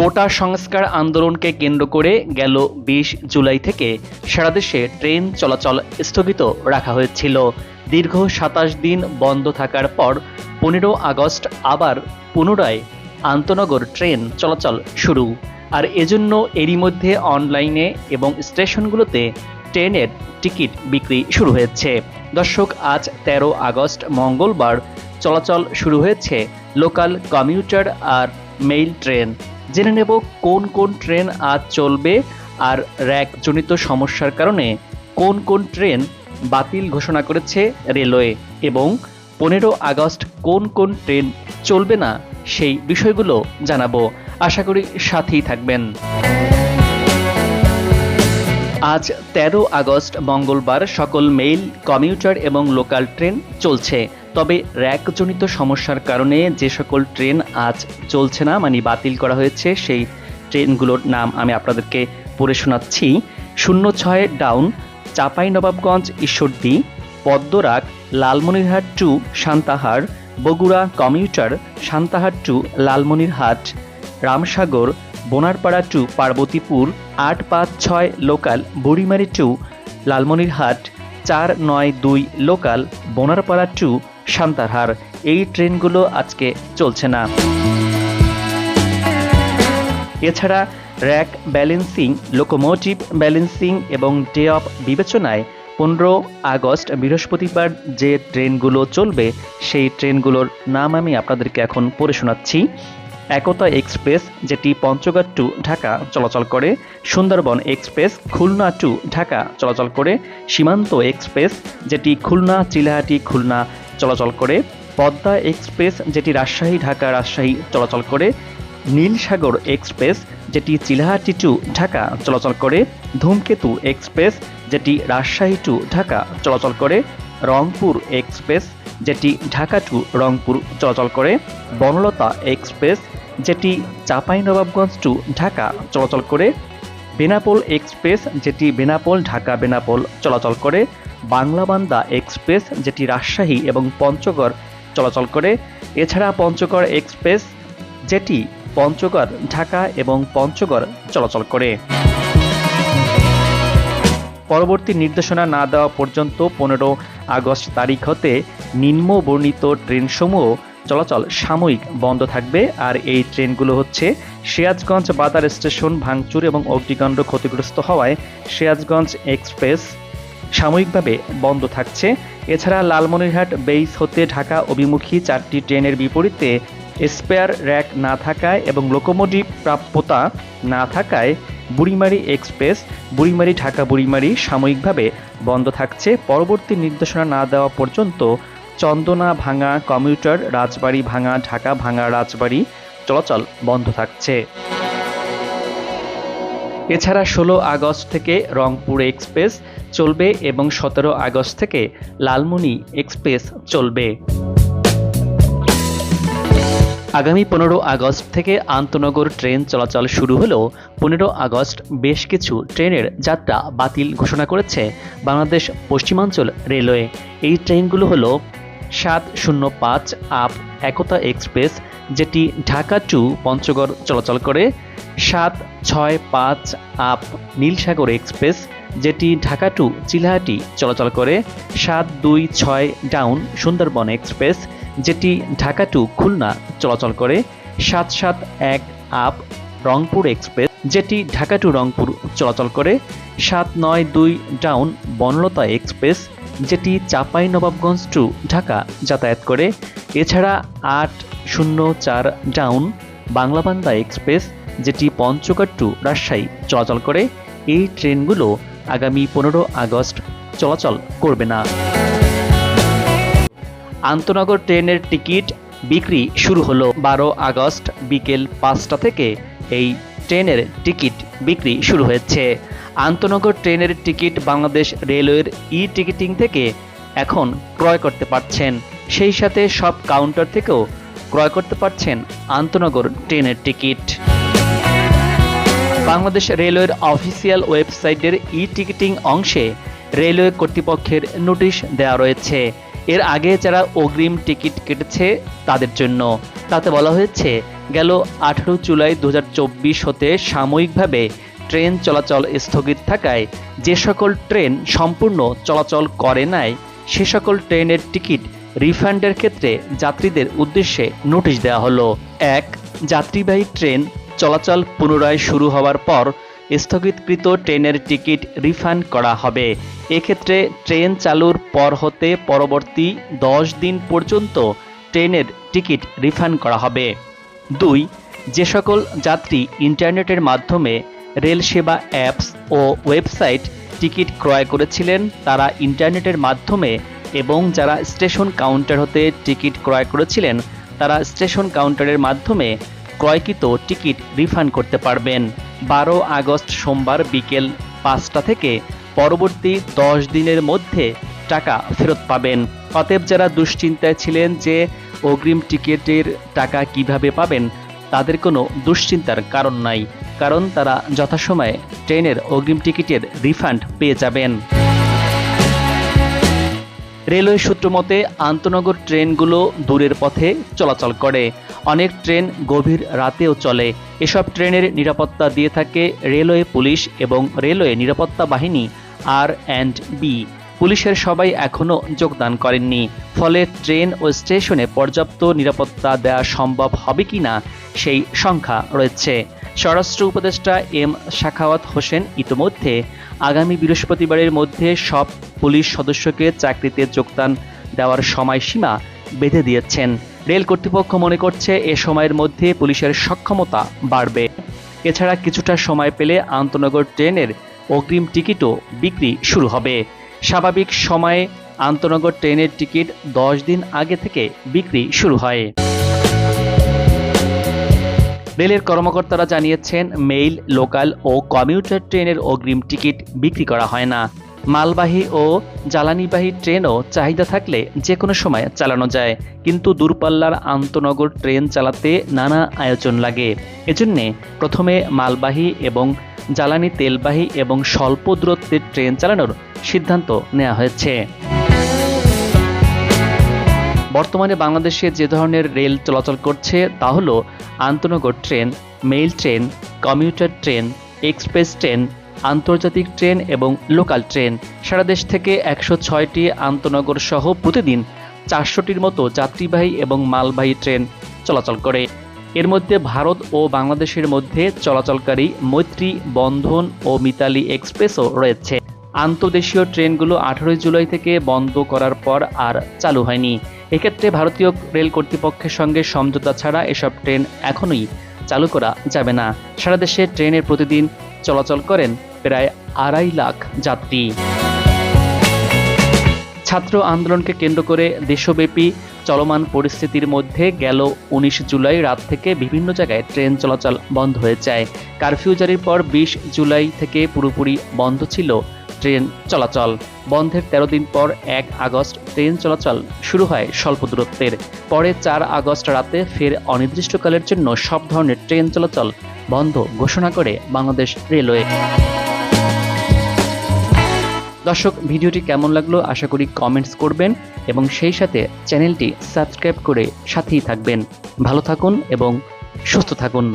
কোটা সংস্কার আন্দোলনকে কেন্দ্র করে গেল ২০ জুলাই থেকে সারা দেশে ট্রেন চলাচল স্থগিত রাখা হয়েছিল। দীর্ঘ ২৭ দিন বন্ধ থাকার পর ১৫ আগস্ট আবার পুনরায় আন্তনগর ট্রেন চলাচল শুরু। আর এজন্য এরই মধ্যে অনলাইনে এবং স্টেশনগুলোতে ট্রেনের টিকিট বিক্রি শুরু হয়েছে। দর্শক, আজ ১৩ আগস্ট মঙ্গলবার চলাচল শুরু হয়েছে লোকাল কমিউটার আর মেইল ট্রেন। জেনে নেব কোন কোন ট্রেন আজ চলবে আর র্যাকজনিত সমস্যার কারণে কোন কোন ট্রেন বাতিল ঘোষণা করেছে রেলওয়ে এবং ১৫ আগস্ট কোন কোন ট্রেন চলবে না সেই বিষয়গুলো জানাবো। আশা করি সাথেই থাকবেন। আজ ১৩ আগস্ট মঙ্গলবার সকল মেইল, কমিউটার এবং লোকাল ট্রেন চলছে। তবে র্যাকজনিত সমস্যার কারণে যে সকল ট্রেন আজ চলছে না, মানে বাতিল করা হয়েছে, সেই ট্রেনগুলোর নাম আমি আপনাদেরকে পড়ে শোনাচ্ছি। ০৬ down Chapainawabganj Ishwardi, Padmarag Lalmonirhat to Santahar, Bogura commuter Santahar to Lalmonirhat, Ramsagar Bonarpara to Parbatipur, ৮৫৬ local Burimari to Lalmonirhat, ৪৯২ local Bonarpara to Santahar. এই ট্রেনগুলো আজকে চলছে না। এছাড়া র্যাক ব্যালেন্সিং, লোকোমোটিভ ব্যালেন্সিং এবং ডে অফ বিবেচনায় ১৫ আগস্ট বৃহস্পতিবার যে ট্রেনগুলো চলবে সেই ট্রেনগুলোর নাম আমি আপনাদেরকে এখন পড়ে শোনাচ্ছি। একতা এক্সপ্রেস, যেটি পঞ্চগড় টু ঢাকা চলাচল করে, সুন্দরবন এক্সপ্রেস খুলনা টু ঢাকা চলাচল করে, সীমান্ত এক্সপ্রেস যেটি খুলনা চিলাহাটি খুলনা চলাচল করে, পদ্মা এক্সপ্রেস যেটি রাজশাহী ঢাকা রাজশাহী চলাচল করে, নীলসাগর এক্সপ্রেস যেটি চিলাহাটি টু ঢাকা চলাচল করে, ধূমকেতু এক্সপ্রেস যেটি রাজশাহী টু ঢাকা চলাচল করে, রংপুর এক্সপ্রেস যেটি ঢাকা টু রংপুর চলাচল করে, বনলতা এক্সপ্রেস যেটি চাঁপাইনবাবগঞ্জ টু ঢাকা চলাচল করে, বেনাপোল এক্সপ্রেস যেটি বেনাপোল ঢাকা বেনাপোল চলাচল করে, বাংলাবান্ধা এক্সপ্রেস যেটি রাজশাহী এবং পঞ্চগড় চলাচল করে। এছাড়া পঞ্চগড় এক্সপ্রেস যেটি পঞ্চগড় ঢাকা এবং পঞ্চগড় চলাচল করে। পরবর্তী নির্দেশনা না দেওয়া পর্যন্ত ১৫ আগস্ট তারিখ হতে নিম্ন বর্ণিত ট্রেনসমূহ চলাচল সাময়িক বন্ধ থাকবে। আর এই ট্রেনগুলো হচ্ছে সিরাজগঞ্জ বাজার স্টেশন ভাঙচুর এবং অগ্নিকাণ্ড ক্ষতিগ্রস্ত হওয়ায় সিরাজগঞ্জ এক্সপ্রেস সাময়িকভাবে বন্ধ থাকছে। এছাড়া লালমনিরহাট বেইস হতে ঢাকা অভিমুখী ৪টি ট্রেনের বিপরীতে স্পেয়ার র্যাক না থাকায় এবং লোকোমোটিভ প্রাপ্যতা না থাকায় বুড়িমারি এক্সপ্রেস বুড়িমারি ঢাকা বুড়িমারি সাময়িকভাবে বন্ধ থাকছে। পরবর্তী নির্দেশনা না দেওয়া পর্যন্ত চন্দনা ভাঙা কমিউটার রাজবাড়ী ভাঙা ঢাকা ভাঙা রাজবাড়ী চলাচল বন্ধ থাকছে। এছাড়া ১৬ আগস্ট থেকে রংপুর এক্সপ্রেস চলবে এবং ১৭ আগস্ট থেকে লালমনি এক্সপ্রেস চলবে। আগামী ১৫ আগস্ট থেকে আন্তনগর ট্রেন চলাচল শুরু হলেও ১৫ আগস্ট বেশ কিছু ট্রেনের যাত্রা বাতিল ঘোষণা করেছে বাংলাদেশ পশ্চিমাঞ্চল রেলওয়ে। এই ট্রেনগুলো হলো ৭০৫ আপ একতা এক্সপ্রেস যেটি ঢাকা টু পঞ্চগড় চলাচল করে, ৭৬৫ আপ নীলসাগর এক্সপ্রেস যেটি ঢাকা টু চিলাহাটি চলাচল করে, ৭২৬ ডাউন সুন্দরবন এক্সপ্রেস যেটি ঢাকা টু খুলনা চলাচল করে, ৭৭১ আপ রংপুর এক্সপ্রেস যেটি ঢাকা টু রংপুর চলাচল করে, ৭৯২ ডাউন বনলতা এক্সপ্রেস যেটি চাঁপাইনবাবগঞ্জ টু ঢাকা যাতায়াত করে। এছাড়া ৮০৪ ডাউন বাংলাবান্ধা এক্সপ্রেস যেটি পঞ্চগড় টু রাজশাহী চলাচল করে। এই ট্রেনগুলো আগামী ১৫ আগস্ট চলাচল করবে না। আন্তনগর ট্রেনের টিকিট বিক্রি শুরু হলো ১২ আগস্ট বিকেল ৫টা থেকে এই ট্রেনের টিকিট বিক্রি শুরু হয়েছে। আন্তনগর ট্রেনের টিকিট বাংলাদেশ রেলওয়ের ই-টিকিটিং থেকে এখন ক্রয় করতে পারছেন, সেই সাথে সব কাউন্টার থেকেও ক্রয় করতে পারছেন আন্তনগর ট্রেনের টিকিট। বাংলাদেশ রেলওয়ের অফিসিয়াল ওয়েবসাইটের ই-টিকিটিং অংশে রেলওয়ে কর্তৃপক্ষের নোটিশ দেওয়া রয়েছে। এর আগে যারা অগ্রিম টিকিট কেটেছে তাদের জন্য, তাতে বলা হয়েছে গেল 18 জুলাই 2024 হতে সাময়িকভাবে ট্রেন চলাচল স্থগিত থাকায় যে সকল ট্রেন সম্পূর্ণ চলাচল করে নাই সে সকল ট্রেনের টিকিট রিফান্ডের ক্ষেত্রে যাত্রীদের উদ্দেশ্যে নোটিশ দেওয়া হলো। 1. যাত্রীবাহী ট্রেন চলাচল পুনরায় শুরু হওয়ার পর স্থগিতকৃত ট্রেনের টিকিট রিফান্ড করা হবে। এক্ষেত্রে ট্রেন চালুর পর হতে পরবর্তী 10 দিন পর্যন্ত ট্রেনের টিকিট রিফান্ড করা হবে। 2. যে সকল যাত্রী ইন্টারনেটের মাধ্যমে রেল সেবা অ্যাপস ও ওয়েবসাইট টিকিট ক্রয় করেছিলেন তারা ইন্টারনেটের মাধ্যমে এবং যারা স্টেশন কাউন্টার হতে টিকিট ক্রয় করেছিলেন তারা স্টেশন কাউন্টারের মাধ্যমে ক্রয়কৃত টিকিট রিফান্ড করতে পারবেন। 12 আগস্ট সোমবার বিকেল 5টা থেকে পরবর্তী 10 দিনের মধ্যে টাকা ফেরত পাবেন। অতএব যারা দুশ্চিন্তায় ছিলেন যে অগ্রিম টিকিটের টাকা কিভাবে পাবেন তাদের কোনো দুশ্চিন্তার কারণ নাই, কারণ তারা যথাসময়ে ট্রেনের অগ্রিম টিকিটের রিফান্ড পেয়ে যাবেন। রেলওয়ে সূত্র মতে আন্তনগর ট্রেনগুলো দূরের পথে চলাচল করে। অনেক ট্রেন গভীর রাতেও চলে। এসব ট্রেনের নিরাপত্তা দিয়ে থাকে রেলওয়ে পুলিশ এবং রেলওয়ে নিরাপত্তা বাহিনী R&B। পুলিশের সবাই এখনও যোগদান করেননি, ফলে ট্রেন ও স্টেশনে পর্যাপ্ত নিরাপত্তা দেওয়া সম্ভব হবে কিনা সেই সংখ্যা রয়েছে। স্বরাষ্ট্র উপদেষ্টা এম সাখাওয়াত হোসেন ইতোমধ্যে আগামী বৃহস্পতিবারের মধ্যে সব পুলিশ সদস্যকে চাকরিতে যোগদান দেওয়ার সময়সীমা বেঁধে দিয়েছেন। রেল কর্তৃপক্ষ মনে করছে এ সময়ের মধ্যে পুলিশের সক্ষমতা বাড়বে। এছাড়া কিছুটা সময় পেলে আন্তনগর ট্রেনের অগ্রিম টিকিটও বিক্রি শুরু হবে। স্বাভাবিক সময়ে আন্তনগর ট্রেনের টিকিট 10 দিন আগে থেকে বিক্রি শুরু হয়। রেলের কর্মকর্তারা জানিয়েছেন মেইল, লোকাল ও কমিউটার ট্রেনের অগ্রিম টিকিট বিক্রি করা হয় না। মালবাহী ও জ্বালানিবাহী ট্রেনও চাহিদা থাকলে যে কোনো সময় চালানো যায়, কিন্তু দূরপাল্লার আন্তনগর ট্রেন চালাতে নানা আয়োজন লাগে। এজন্যে প্রথমে মালবাহী এবং জ্বালানি তেলবাহী এবং স্বল্প দূরত্বের ট্রেন চালানোর সিদ্ধান্ত নেওয়া হয়েছে। বর্তমানে বাংলাদেশে যে ধরনের রেল চলাচল করছে তা হলো আন্তনগর train, mail train, commuter train, express train, আন্তর্জাতিক ট্রেন এবং লোকাল ট্রেন। সারা দেশ থেকে 106টি আন্তনগর সহ প্রতিদিন 400টির মতো যাত্রীবাহী এবং মালবাহী ট্রেন চলাচল করে। এর মধ্যে ভারত ও বাংলাদেশের মধ্যে চলাচলকারী মৈত্রী, বন্ধন ও মিতালি এক্সপ্রেসও রয়েছে। আন্তর্দেশীয় ট্রেনগুলো 18 জুলাই থেকে বন্ধ করার পর আর চালু হয়নি। এক্ষেত্রে ভারতীয় রেল কর্তৃপক্ষের সঙ্গে সমঝোতা ছাড়া এসব ট্রেন এখনই চালু করা যাবে না। সারা দেশে ট্রেনের প্রতিদিন চলাচল করেন প্রায় 2.5 লাখ যাত্রী। ছাত্র আন্দোলনকে কেন্দ্র করে দেশব্যাপী চলমান পরিস্থিতির মধ্যে গেল 19 জুলাই রাত থেকে বিভিন্ন জায়গায় ট্রেন চলাচল বন্ধ হয়ে যায়। কারফিউ জারির পর 20 জুলাই থেকে পুরোপুরি বন্ধ ছিল ট্রেন চলাচল। বন্ধের 13 দিন পর 1 আগস্ট ট্রেন চলাচল শুরু হয় স্বল্প দূরত্বের। পরে 4 আগস্ট রাতে ফের অনির্দিষ্টকালের জন্য সব ধরনের ট্রেন চলাচল বন্ধ ঘোষণা করে বাংলাদেশ রেলওয়ে। দর্শক, ভিডিওটি কেমন লাগলো আশা করি কমেন্টস করবেন এবং সেই সাথে চ্যানেলটি সাবস্ক্রাইব করে সাথেই থাকবেন। ভালো থাকুন এবং সুস্থ থাকুন।